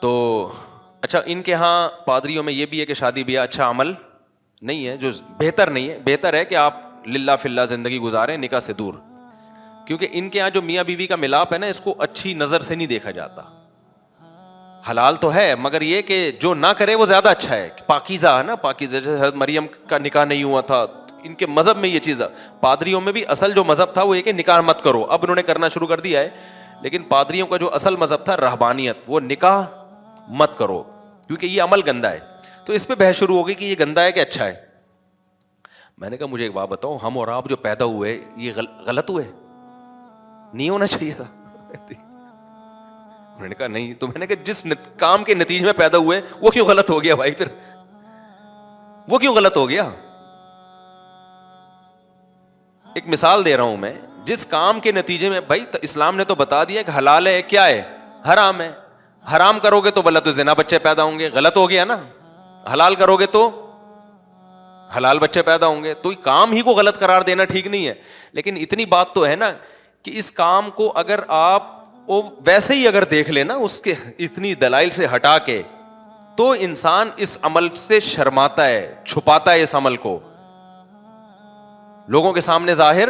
تو اچھا ان کے ہاں پادریوں میں یہ بھی ہے کہ شادی بیاہ اچھا عمل نہیں ہے, جو بہتر نہیں ہے. بہتر ہے کہ آپ للہ فی اللہ زندگی گزاریں نکاح سے دور, کیونکہ ان کے یہاں جو میاں بیوی کا ملاپ ہے نا, اس کو اچھی نظر سے نہیں دیکھا جاتا. حلال تو ہے مگر یہ کہ جو نہ کرے وہ زیادہ اچھا ہے, پاکیزہ ہے نا, پاکیزہ. جیسے حضرت مریم کا نکاح نہیں ہوا تھا, ان کے مذہب میں یہ چیز ہے. پادریوں میں بھی اصل جو مذہب تھا وہ یہ کہ نکاح مت کرو, اب انہوں نے کرنا شروع کر دیا ہے. لیکن پادریوں کا جو اصل مذہب تھا رہبانیت, وہ نکاح مت کرو کیونکہ یہ عمل گندا ہے. تو اس پہ بحث شروع ہو گئی کہ یہ گندا ہے کہ اچھا ہے. میں نے کہا مجھے ایک بات بتاؤ, ہم اور آپ جو پیدا ہوئے یہ غلط ہوئے, نہیں ہونا چاہیے تھا؟ میں نے کہا نہیں. تو میں نے کہا جس کام کے نتیجے میں پیدا ہوئے وہ کیوں غلط ہو گیا بھائی, پھر وہ کیوں غلط ہو گیا؟ ایک مثال دے رہا ہوں میں, جس کام کے نتیجے میں, بھائی اسلام نے تو بتا دیا کہ حلال ہے کیا ہے, حرام ہے. حرام کرو گے تو ولد زنا بچے پیدا ہوں گے, غلط ہو گیا نا. حلال کرو گے تو حلال بچے پیدا ہوں گے. تو کام ہی کو غلط قرار دینا ٹھیک نہیں ہے. لیکن اتنی بات تو ہے نا کہ اس کام کو اگر آپ ویسے ہی اگر دیکھ لینا اس کے اتنی دلائل سے ہٹا کے, تو انسان اس عمل سے شرماتا ہے, چھپاتا ہے اس عمل کو, لوگوں کے سامنے ظاہر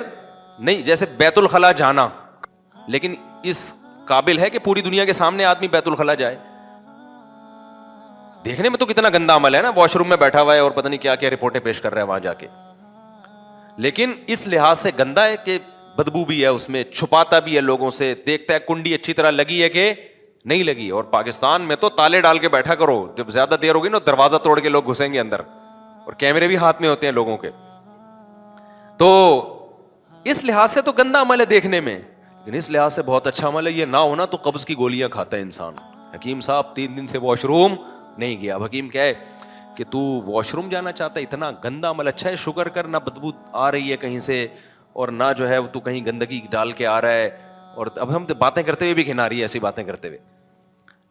نہیں. جیسے بیت الخلا جانا, لیکن اس قابل ہے کہ پوری دنیا کے سامنے آدمی بیت الخلا جائے. دیکھنے میں تو کتنا گندا عمل ہے نا, واش روم میں بیٹھا ہوا ہے اور پتہ نہیں کیا کیا رپورٹیں پیش کر رہا ہے وہاں جا کے. لیکن اس لحاظ سے گندا ہے کہ بدبو بھی ہے اس میں, چھپاتا بھی ہے لوگوں سے, دیکھتا ہے کنڈی اچھی طرح لگی ہے کہ نہیں لگی. اور پاکستان میں تو تالے ڈال کے بیٹھا کرو, جب زیادہ دیر ہوگی نا دروازہ توڑ کے لوگ گھسیں گے اندر, اور کیمرے بھی ہاتھ میں ہوتے ہیں لوگوں کے. تو اس لحاظ سے تو گندا عمل ہے دیکھنے میں, لیکن اس لحاظ سے بہت اچھا عمل ہے. یہ نہ ہونا تو قبض کی گولیاں کھاتا ہے انسان. حکیم صاحب 3 دن سے واش روم نہیں گیا. حکیم کیا ہے کہ تو واش روم جانا چاہتا ہے, اتنا گندا عمل. اچھا ہے شکر کر, نہ بدبو آ رہی ہے کہیں سے, اور نہ جو ہے تو کہیں گندگی ڈال کے آ رہا ہے. اور اب ہم باتیں کرتے ہوئے بھی گھنا رہی ہے ایسی باتیں کرتے ہوئے.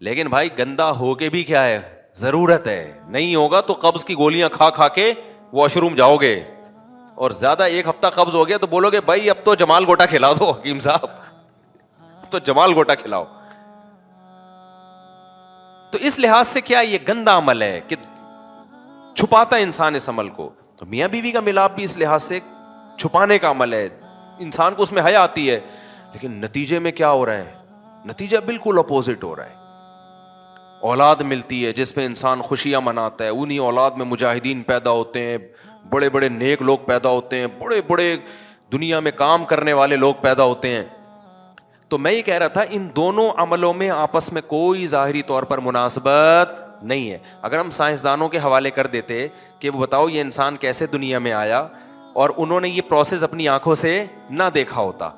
لیکن بھائی گندا ہو کے بھی کیا ہے, ضرورت ہے. نہیں ہوگا تو قبض کی گولیاں کھا کھا کے واش روم جاؤ گے, اور زیادہ 1 ہفتہ قبض ہو گیا تو بولو گے بھائی اب تو جمال گوٹا کھلا دو حکیم صاحب, اب تو جمال گوٹا کھلاؤ. تو اس لحاظ سے کیا یہ گندا عمل ہے کہ چھپاتا ہے انسان اس عمل کو. تو میاں بیوی کا ملاپ بھی اس لحاظ سے چھپانے کا عمل ہے, انسان کو اس میں حیا آتی ہے. لیکن نتیجے میں کیا ہو رہا ہے, نتیجہ بالکل اپوزٹ ہو رہا ہے. اولاد ملتی ہے جس پہ انسان خوشیاں مناتا ہے, انہی اولاد میں مجاہدین پیدا ہوتے ہیں, بڑے بڑے نیک لوگ پیدا ہوتے ہیں, بڑے بڑے دنیا میں کام کرنے والے لوگ پیدا ہوتے ہیں. تو میں یہ کہہ رہا تھا ان دونوں عملوں میں آپس میں کوئی ظاہری طور پر مناسبت نہیں ہے. اگر ہم سائنسدانوں کے حوالے کر دیتے کہ وہ بتاؤ یہ انسان کیسے دنیا میں آیا, اور انہوں نے یہ پروسیس اپنی آنکھوں سے نہ دیکھا ہوتا,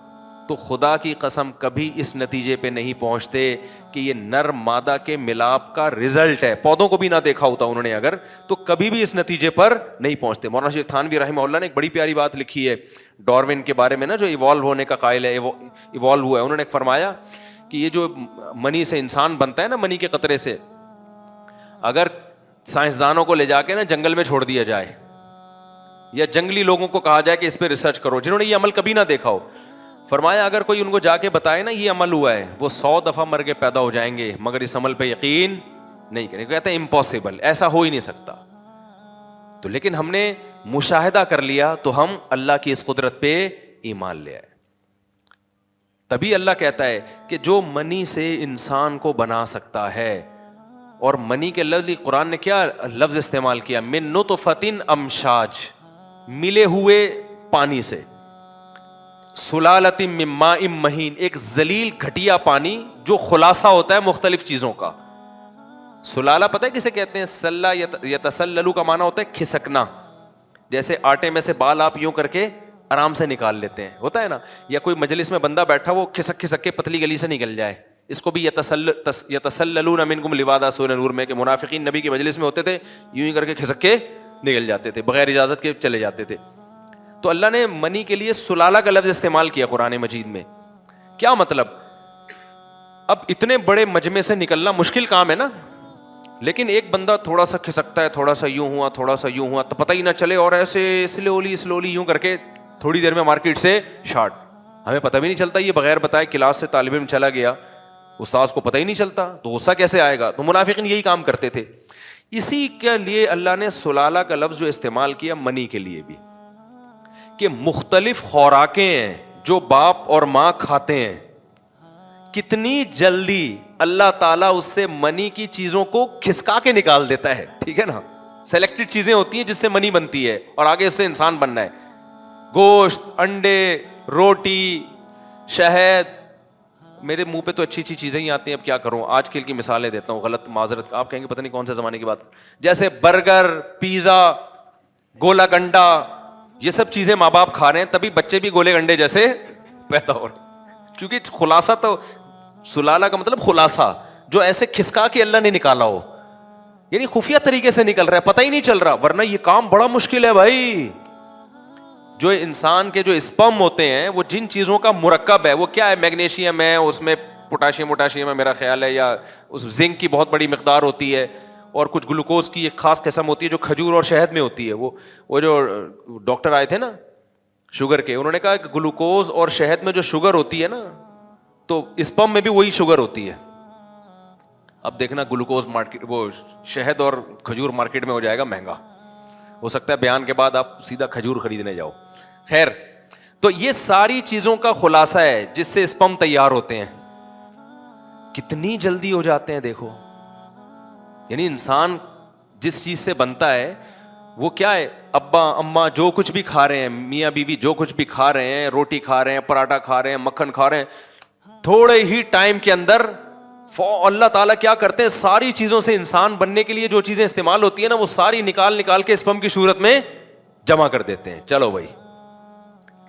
تو خدا کی قسم کبھی اس نتیجے پہ نہیں پہنچتے کہ یہ نر مادہ کے ملاپ کا رزلٹ ہے. پودوں کو بھی نہ دیکھا ہوتا انہوں نے اگر, تو کبھی بھی اس نتیجے پر نہیں پہنچتے. مولانا شیخ تھانوی رحمہ اللہ نے ایک بڑی پیاری بات لکھی ہے ڈاروین کے بارے میں نا, جو ایوالو ہونے کا قائل ہے, ایوالو ہوا ہے. انہوں نے فرمایا کہ یہ جو منی سے انسان بنتا ہے نا, منی کے قطرے سے, اگر سائنسدانوں کو لے جا کے نا جنگل میں چھوڑ دیا جائے, یا جنگلی لوگوں کو کہا جائے کہ اس پہ ریسرچ کرو جنہوں نے یہ عمل کبھی نہ دیکھا ہو, فرمایا اگر کوئی ان کو جا کے بتائے نا یہ عمل ہوا ہے, وہ 100 دفعہ مر کے پیدا ہو جائیں گے مگر اس عمل پہ یقین نہیں کریں. کہتے ہیں امپاسبل, ایسا ہو ہی نہیں سکتا. تو لیکن ہم نے مشاہدہ کر لیا تو ہم اللہ کی اس قدرت پہ ایمان لے آئے. تبھی اللہ کہتا ہے کہ جو منی سے انسان کو بنا سکتا ہے, اور منی کے لفظ قرآن نے کیا لفظ استعمال کیا, من نطفۃ امشاج, ملے ہوئے پانی سے, سلالۃ من ماء مہین, ایک ذلیل گھٹیا پانی جو خلاصہ ہوتا ہے مختلف چیزوں کا. سلالہ پتہ ہے کسے کہتے ہیں؟ سلا یتسللو کا معنی ہوتا ہے کھسکنا. جیسے آٹے میں سے بال آپ یوں کر کے آرام سے نکال لیتے ہیں, ہوتا ہے نا, یا کوئی مجلس میں بندہ بیٹھا وہ کھسک کھسک کے پتلی گلی سے نکل جائے, اس کو بھی یتسللون منکم لواذا سورہ نور میں, کہ منافقین نبی کی مجلس میں ہوتے تھے یوں ہی کر کے کھسک کے نکل جاتے تھے, بغیر اجازت کے چلے جاتے تھے. تو اللہ نے منی کے لیے سلالہ کا لفظ استعمال کیا قرآن مجید میں. کیا مطلب؟ اب اتنے بڑے مجمع سے نکلنا مشکل کام ہے نا, لیکن ایک بندہ تھوڑا سا کھسکتا ہے, تھوڑا سا یوں ہوا, تھوڑا سا یوں ہوا, تو پتہ ہی نہ چلے, اور ایسے سلولی یوں کر کے تھوڑی دیر میں مارکیٹ سے شارٹ, ہمیں پتہ بھی نہیں چلتا. یہ بغیر بتائے کلاس سے طالب علم چلا گیا, استاذ کو پتہ ہی نہیں چلتا تو غصہ کیسے آئے گا؟ تو منافقین یہی کام کرتے تھے. اسی کے لیے اللہ نے سلالہ کا لفظ جو استعمال کیا منی کے لیے بھی, کہ مختلف خوراکیں ہیں جو باپ اور ماں کھاتے ہیں, کتنی جلدی اللہ تعالیٰ اس سے منی کی چیزوں کو کھسکا کے نکال دیتا ہے. ٹھیک ہے نا, سلیکٹڈ چیزیں ہوتی ہیں جس سے منی بنتی ہے اور آگے اس سے انسان بننا ہے. گوشت, انڈے, روٹی, شہد. میرے منہ پہ تو اچھی اچھی چیزیں ہی آتی ہیں, اب کیا کروں, آج کل کی مثالیں دیتا ہوں, غلط معذرت, آپ کہیں گے پتہ نہیں کون سے زمانے کی بات, جیسے برگر, پیزا, گولا گنڈا, یہ سب چیزیں ماں باپ کھا رہے ہیں, تبھی بچے بھی گولے گنڈے جیسے پیدا ہو رہے ہیں. کیونکہ خلاصہ تو سلالہ کا مطلب خلاصہ, جو ایسے کھسکا کے اللہ نے نکالا ہو, یعنی خفیہ طریقے سے نکل رہا ہے, پتہ ہی نہیں چل رہا. ورنہ یہ کام بڑا مشکل ہے بھائی. جو انسان کے جو اسپرم ہوتے ہیں وہ جن چیزوں کا مرکب ہے, وہ کیا ہے, میگنیشیم ہے, اس میں پوٹاشیم ہے میرا خیال ہے, یا اس زنک کی بہت بڑی مقدار ہوتی ہے, اور کچھ گلوکوز کی ایک خاص قسم ہوتی ہے جو کھجور اور شہد میں ہوتی ہے. وہ جو ڈاکٹر آئے تھے نا شوگر کے, انہوں نے کہا کہ گلوکوز اور شہد میں جو شوگر ہوتی ہے نا, تو اسپرم میں بھی وہی شوگر ہوتی ہے. اب دیکھنا گلوکوز مارکیٹ, وہ شہد اور کھجور مارکیٹ میں ہو جائے گا مہنگا, ہو سکتا ہے بیان کے بعد آپ سیدھا کھجور خریدنے جاؤ. خیر, تو یہ ساری چیزوں کا خلاصہ ہے جس سے اسپرم تیار ہوتے ہیں. کتنی جلدی ہو جاتے ہیں دیکھو. یعنی انسان جس چیز سے بنتا ہے وہ کیا ہے, ابا اماں جو کچھ بھی کھا رہے ہیں, میاں بیوی جو کچھ بھی کھا رہے ہیں, روٹی کھا رہے ہیں, پراٹھا کھا رہے ہیں, مکھن کھا رہے ہیں, تھوڑے ہی ٹائم کے اندر اللہ تعالیٰ کیا کرتے ہیں, ساری چیزوں سے انسان بننے کے لیے جو چیزیں استعمال ہوتی ہیں نا, وہ ساری نکال کے اسپرم کی صورت میں جمع کر دیتے ہیں. چلو بھائی,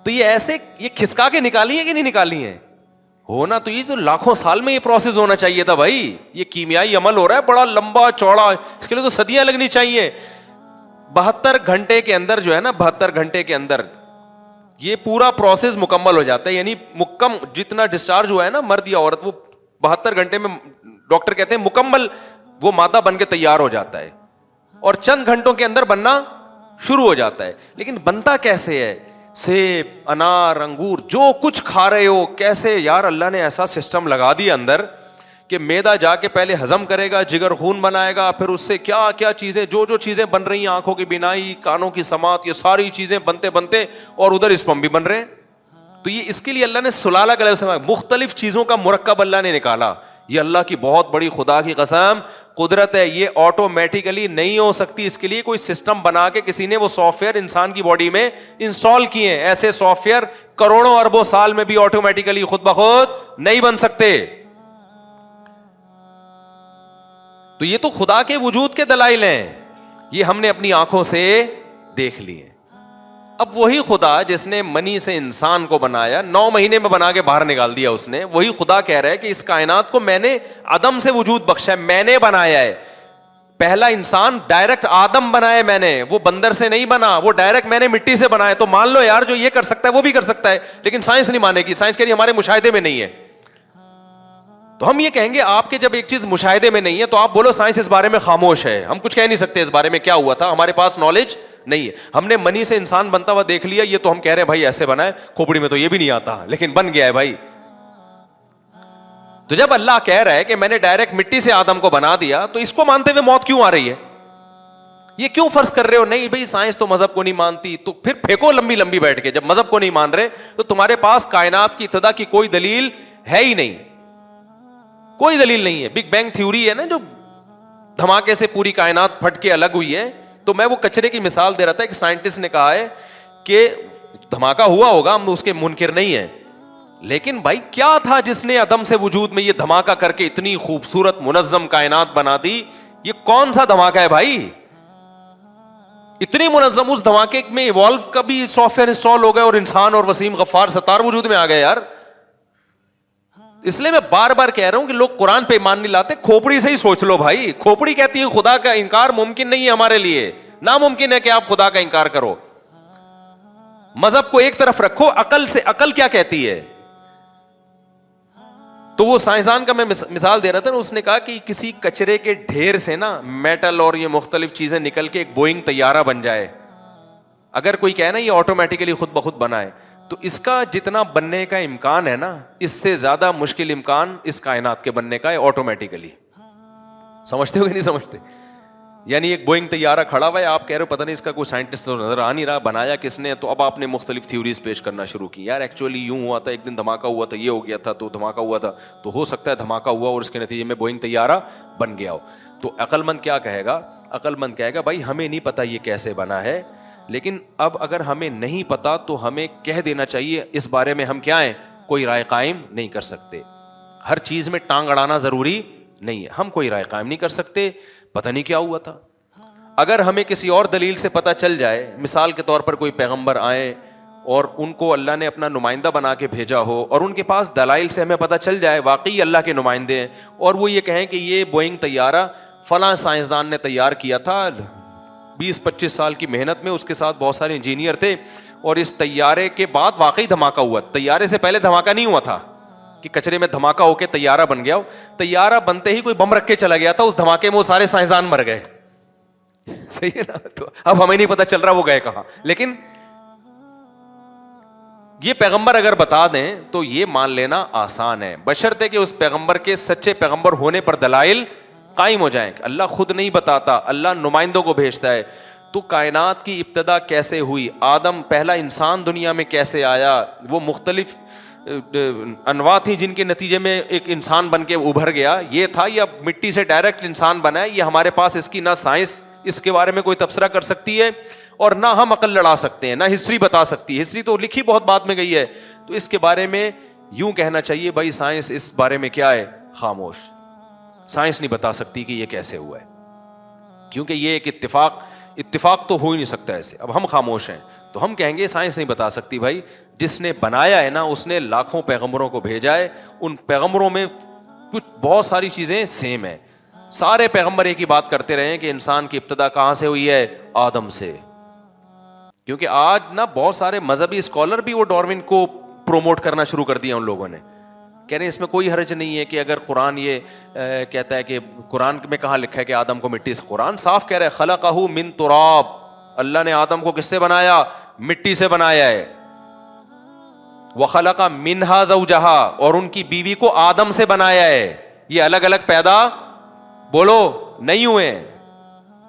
تو یہ ایسے یہ کھسکا کے نکالی ہے کہ نہیں نکالی ہیں؟ ہونا تو یہ تو لاکھوں سال میں یہ پروسیس ہونا چاہیے تھا بھائی. یہ کیمیائی عمل ہو رہا ہے بڑا لمبا چوڑا, اس کے لیے تو صدیاں لگنی چاہیے. 72 گھنٹے کے اندر جو ہے نا, 72 گھنٹے کے اندر یہ پورا پروسیس مکمل ہو جاتا ہے. یعنی جتنا ڈسچارج ہوا ہے نا مرد یا عورت, وہ 72 گھنٹے میں ڈاکٹر کہتے ہیں مکمل وہ مادہ بن کے تیار ہو جاتا ہے, اور چند گھنٹوں کے اندر بننا شروع ہو جاتا ہے. لیکن بنتا کیسے ہے؟ سیب, انار, انگور, جو کچھ کھا رہے ہو, کیسے یار اللہ نے ایسا سسٹم لگا دیا اندر کہ میدا جا کے پہلے ہضم کرے گا, جگر خون بنائے گا, پھر اس سے کیا کیا چیزیں, جو چیزیں بن رہی ہیں, آنکھوں کی بینائی, کانوں کی سماعت, یہ ساری چیزیں بنتے اور ادھر اسپرم بھی بن رہے ہیں. تو یہ اس کے لیے اللہ نے سلالہ کا لفظ, مختلف چیزوں کا مرکب اللہ نے نکالا. یہ اللہ کی بہت بڑی خدا کی قسم قدرت ہے. یہ آٹومیٹیکلی نہیں ہو سکتی, اس کے لیے کوئی سسٹم بنا کے کسی نے وہ سافٹ ویئر انسان کی باڈی میں انسٹال کیے ہیں. ایسے سافٹ ویئر کروڑوں اربوں سال میں بھی آٹومیٹیکلی خود بخود نہیں بن سکتے. تو یہ تو خدا کے وجود کے دلائل ہیں, یہ ہم نے اپنی آنکھوں سے دیکھ لیے. اب وہی خدا جس نے منی سے انسان کو بنایا, 9 مہینے میں بنا کے باہر نکال دیا اس نے, وہی خدا کہہ رہا ہے کہ اس کائنات کو میں نے عدم سے وجود بخشا ہے, میں نے بنایا ہے. پہلا انسان ڈائریکٹ آدم بنایا میں نے, وہ بندر سے نہیں بنا, وہ ڈائریکٹ میں نے مٹی سے بنایا. تو مان لو یار جو یہ کر سکتا ہے وہ بھی کر سکتا ہے, لیکن سائنس نہیں مانے گی, سائنس کے لیے ہمارے مشاہدے میں نہیں ہے. تو ہم یہ کہیں گے آپ کے جب ایک چیز مشاہدے میں نہیں ہے تو آپ بولو سائنس اس بارے میں خاموش ہے, ہم کچھ کہہ نہیں سکتے اس بارے میں کیا ہوا تھا, ہمارے پاس نالج نہیں ہے. ہم نے منی سے انسان بنتا ہوا دیکھ لیا, یہ تو ہم کہہ رہے ہیں بھائی ایسے بنا ہے, کھوپڑی میں تو یہ بھی نہیں آتا لیکن بن گیا ہے بھائی. تو جب اللہ کہہ رہا ہے کہ میں نے ڈائریکٹ مٹی سے آدم کو بنا دیا, تو اس کو مانتے ہوئے موت کیوں آ رہی ہے؟ یہ کیوں فرض کر رہے ہو نہیں بھائی سائنس تو مذہب کو نہیں مانتی, تو پھر پھینکو لمبی بیٹھ کے. جب مذہب کو نہیں مان رہے تو تمہارے پاس کائنات کی ابتدا کی کوئی دلیل ہے ہی نہیں, کوئی دلیل نہیں ہے. بگ بینگ تھیوری ہے نا جو دھماکے سے پوری کائنات پھٹ کے الگ ہوئی ہے, تو میں وہ کچرے کی مثال دے رہا تھا. ایک سائنٹسٹ نے کہا ہے کہ دھماکہ ہوا ہوگا, ہم اس کے منکر نہیں ہیں, لیکن بھائی کیا تھا جس نے عدم سے وجود میں یہ دھماکہ کر کے اتنی خوبصورت منظم کائنات بنا دی؟ یہ کون سا دھماکہ ہے بھائی؟ اتنی منظم, اس دھماکے میں ایوالو کا بھی سافٹ ویئر انسٹال ہو گئے اور انسان اور وسیم غفار ستار وجود میں آ گئے یار. اس لیے میں بار بار کہہ رہا ہوں کہ لوگ قرآن پہ ایمان نہیں لاتے, کھوپڑی سے ہی سوچ لو بھائی. کھوپڑی کہتی ہے خدا کا انکار ممکن نہیں ہے ہمارے لیے, ناممکن ہے کہ آپ خدا کا انکار کرو. مذہب کو ایک طرف رکھو, عقل سے, عقل کیا کہتی ہے. تو وہ سائنسدان کا میں مثال دے رہا تھا, اس نے کہا کہ کسی کچرے کے ڈھیر سے نا میٹل اور یہ مختلف چیزیں نکل کے ایک بوئنگ طیارہ بن جائے. اگر کوئی کہے نا یہ آٹومیٹیکلی خود بخود بنا ہے, تو اس کا جتنا بننے کا امکان ہے نا، اس سے زیادہ مشکل امکان اس کائنات کے بننے کا ہے آٹومیٹیکلی. سمجھتے ہو کہ نہیں سمجھتے؟ یعنی ایک بوئنگ طیارہ کھڑا ہوا ہے، آپ کہہ رہے ہو پتہ نہیں اس کا کوئی سائنٹسٹ تو نظر آ نہیں رہا، بنایا کس نے؟ تو اب آپ نے مختلف تھیوریز پیش کرنا شروع کی. یار ایکچولی یوں ہوا تھا، ایک دن دھماکہ ہوا تھا، یہ ہو گیا تھا، تو دھماکہ ہوا تھا، تو ہو سکتا ہے دھماکہ ہوا اور اس کے نتیجے میں بوئنگ طیارہ بن گیا ہو. تو عقل مند کیا کہے گا؟ عقل مند کہے گا بھائی ہمیں نہیں پتا یہ کیسے بنا ہے، لیکن اب اگر ہمیں نہیں پتا تو ہمیں کہہ دینا چاہیے اس بارے میں ہم کیا ہیں، کوئی رائے قائم نہیں کر سکتے. ہر چیز میں ٹانگ اڑانا ضروری نہیں ہے، ہم کوئی رائے قائم نہیں کر سکتے، پتہ نہیں کیا ہوا تھا. اگر ہمیں کسی اور دلیل سے پتہ چل جائے، مثال کے طور پر کوئی پیغمبر آئیں اور ان کو اللہ نے اپنا نمائندہ بنا کے بھیجا ہو اور ان کے پاس دلائل سے ہمیں پتہ چل جائے واقعی اللہ کے نمائندے ہیں، اور وہ یہ کہیں کہ یہ بوئنگ طیارہ فلاں سائنسدان نے تیار کیا تھا 20-25 سال کی محنت میں، اس کے ساتھ بہت سارے انجینئر تھے، اور اس طیارے کے بعد واقعی دھماکہ ہوا. طیارے سے پہلے دھماکہ نہیں ہوا تھا کہ کچرے میں دھماکہ ہو کے طیارہ بن گیا ہو، طیارہ بنتے ہی کوئی بم رکھ کے چلا گیا تھا، اس دھماکے میں وہ سارے سائنسدان مر گئے. صحیح ہے نا؟ تو اب ہمیں نہیں پتا چل رہا وہ گئے کہاں. لیکن یہ پیغمبر اگر بتا دیں تو یہ مان لینا آسان ہے، بشرطے کہ اس پیغمبر کے سچے پیغمبر ہونے پر دلائل قائم ہو جائیں. اللہ خود نہیں بتاتا، اللہ نمائندوں کو بھیجتا ہے. تو کائنات کی ابتدا کیسے ہوئی، آدم پہلا انسان دنیا میں کیسے آیا، وہ مختلف انواع تھی جن کے نتیجے میں ایک انسان بن کے ابھر گیا، یہ تھا یا مٹی سے ڈائریکٹ انسان بنا ہے، یہ ہمارے پاس اس کی نہ سائنس اس کے بارے میں کوئی تبصرہ کر سکتی ہے اور نہ ہم عقل لڑا سکتے ہیں، نہ ہسٹری بتا سکتی ہے. ہسٹری تو لکھی بہت بعد میں گئی ہے. تو اس کے بارے میں یوں کہنا چاہیے بھائی سائنس اس بارے میں کیا ہے، خاموش. سائنس نہیں بتا سکتی کہ یہ کیسے ہوا ہے، کیونکہ یہ ایک اتفاق تو ہو ہی نہیں سکتا ایسے. اب ہم خاموش ہیں تو ہم کہیں گے سائنس نہیں بتا سکتی. بھائی جس نے بنایا ہے نا، اس نے لاکھوں پیغمبروں کو بھیجا ہے، ان پیغمبروں میں کچھ بہت ساری چیزیں سیم ہیں. سارے پیغمبر ایک ہی بات کرتے رہے ہیں کہ انسان کی ابتدا کہاں سے ہوئی ہے، آدم سے. کیونکہ آج نا بہت سارے مذہبی اسکالر بھی وہ ڈارون کو پروموٹ کرنا شروع کر دیا ان لوگوں نے، کہہ رہے ہیں اس میں کوئی حرج نہیں ہے کہ اگر قرآن یہ کہتا ہے کہ قرآن میں کہاں لکھا ہے کہ آدم کو مٹی سے، قرآن صاف کہہ رہا ہے خلقہ من تراب، اللہ نے آدم کو کس سے بنایا، مٹی سے بنایا ہے. وخلق منہا زوجہا، اور ان کی بیوی کو آدم سے بنایا ہے. یہ الگ الگ پیدا بولو نہیں ہوئے ہیں.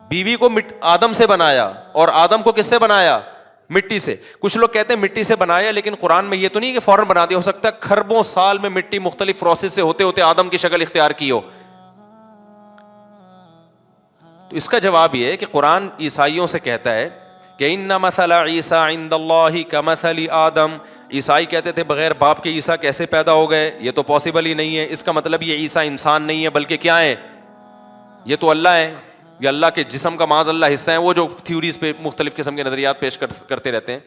بیوی کو آدم سے بنایا اور آدم کو کس سے بنایا، مٹی سے. کچھ لوگ کہتے ہیں مٹی سے بنایا، لیکن قرآن میں یہ تو نہیں کہ فوراً بنا دیا، ہو سکتا ہے کھربوں سال میں مٹی مختلف پروسیس سے ہوتے ہوتے آدم کی شکل اختیار کی ہو. تو اس کا جواب یہ ہے کہ قرآن عیسائیوں سے کہتا ہے کہ ان مثل عیسیٰ عند اللہ کمثل آدم. عیسائی کہتے تھے بغیر باپ کے عیسیٰ کیسے پیدا ہو گئے، یہ تو پاسبل ہی نہیں ہے. اس کا مطلب یہ عیسیٰ انسان نہیں ہے بلکہ کیا ہے، یہ تو اللہ ہے، یہ اللہ کے جسم کا معاذ اللہ حصہ ہیں. وہ جو تھیوریز پہ مختلف قسم کے نظریات پیش کرتے رہتے ہیں.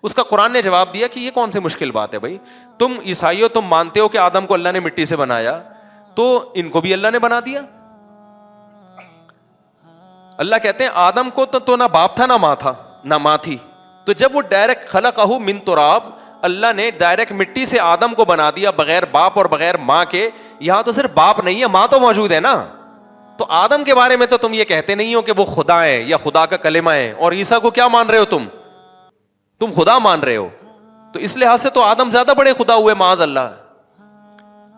اس کا قرآن نے جواب دیا کہ یہ کون سی مشکل بات ہے بھائی، تم عیسائیوں تم مانتے ہو کہ آدم کو اللہ نے مٹی سے بنایا، تو ان کو بھی اللہ نے بنا دیا. اللہ کہتے ہیں آدم کو تو نہ باپ تھا نہ ماں تھا، نہ ماں تھی. تو جب وہ ڈائریکٹ خلقہ من تراب، اللہ نے ڈائریکٹ مٹی سے آدم کو بنا دیا بغیر باپ اور بغیر ماں کے. یہاں تو صرف باپ نہیں ہے، ماں تو موجود ہے نا. تو آدم کے بارے میں تو تم یہ کہتے نہیں ہو کہ وہ خدا ہے یا خدا کا کلمہ ہے، اور عیسیٰ کو کیا مان رہے ہو تم خدا مان رہے ہو. تو اس لحاظ سے تو آدم زیادہ بڑے خدا ہوئے معاذ اللہ.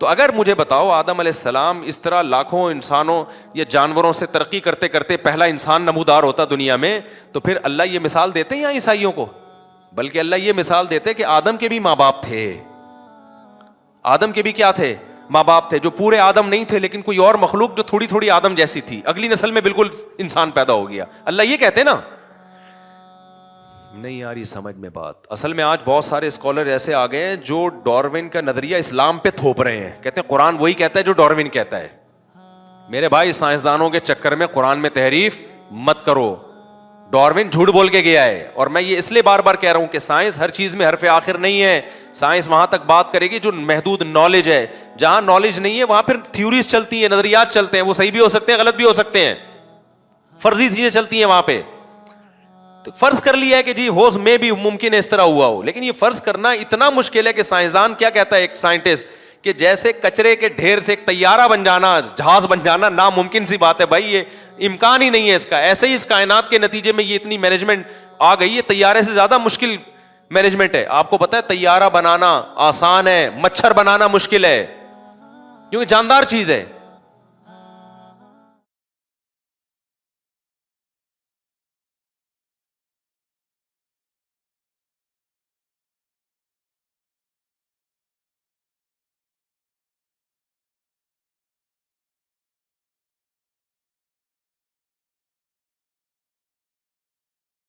تو اگر مجھے بتاؤ آدم علیہ السلام اس طرح لاکھوں انسانوں یا جانوروں سے ترقی کرتے کرتے پہلا انسان نمودار ہوتا دنیا میں، تو پھر اللہ یہ مثال دیتے ہیں یا عیسائیوں کو؟ بلکہ اللہ یہ مثال دیتے کہ آدم کے بھی ماں باپ تھے. آدم کے بھی کیا تھے، ماں باپ تھے، جو پورے آدم نہیں تھے لیکن کوئی اور مخلوق جو تھوڑی تھوڑی آدم جیسی تھی، اگلی نسل میں بالکل انسان پیدا ہو گیا. اللہ یہ کہتے نا. نہیں آ رہی سمجھ میں بات. اصل میں آج بہت سارے اسکالر ایسے آ گئے ہیں جو ڈارون کا نظریہ اسلام پہ تھوپ رہے ہیں، کہتے ہیں قرآن وہی کہتا ہے جو ڈارون کہتا ہے. میرے بھائی سائنسدانوں کے چکر میں قرآن میں تحریف مت کرو. ڈارون جھوٹ بول کے گیا ہے، اور میں یہ اس لیے بار بار کہہ رہا ہوں کہ سائنس ہر چیز میں حرف آخر نہیں ہے. سائنس وہاں تک بات کرے گی جو محدود نالج ہے. جہاں نالج نہیں ہے وہاں پھر تھیوریز چلتی ہیں، نظریات چلتے ہیں، وہ صحیح بھی ہو سکتے ہیں غلط بھی ہو سکتے ہیں، فرضی چیزیں چلتی ہیں وہاں پہ. تو فرض کر لیا ہے کہ جی ہوز میں بھی ممکن ہے اس طرح ہوا ہو، لیکن یہ فرض کرنا اتنا مشکل ہے کہ سائنسدان کیا کہتا ہے ایک سائنٹسٹ کہ جیسے کچرے کے ڈھیر سے ایک طیارہ بن جانا، جہاز بن جانا ناممکن سی بات ہے بھائی، یہ امکان ہی نہیں ہے اس کا. ایسے ہی اس کائنات کے نتیجے میں یہ اتنی مینجمنٹ آ گئی ہے، طیارے سے زیادہ مشکل مینجمنٹ ہے. آپ کو پتا ہے طیارہ بنانا آسان ہے, مچھر بنانا مشکل ہے, کیونکہ جاندار چیز ہے.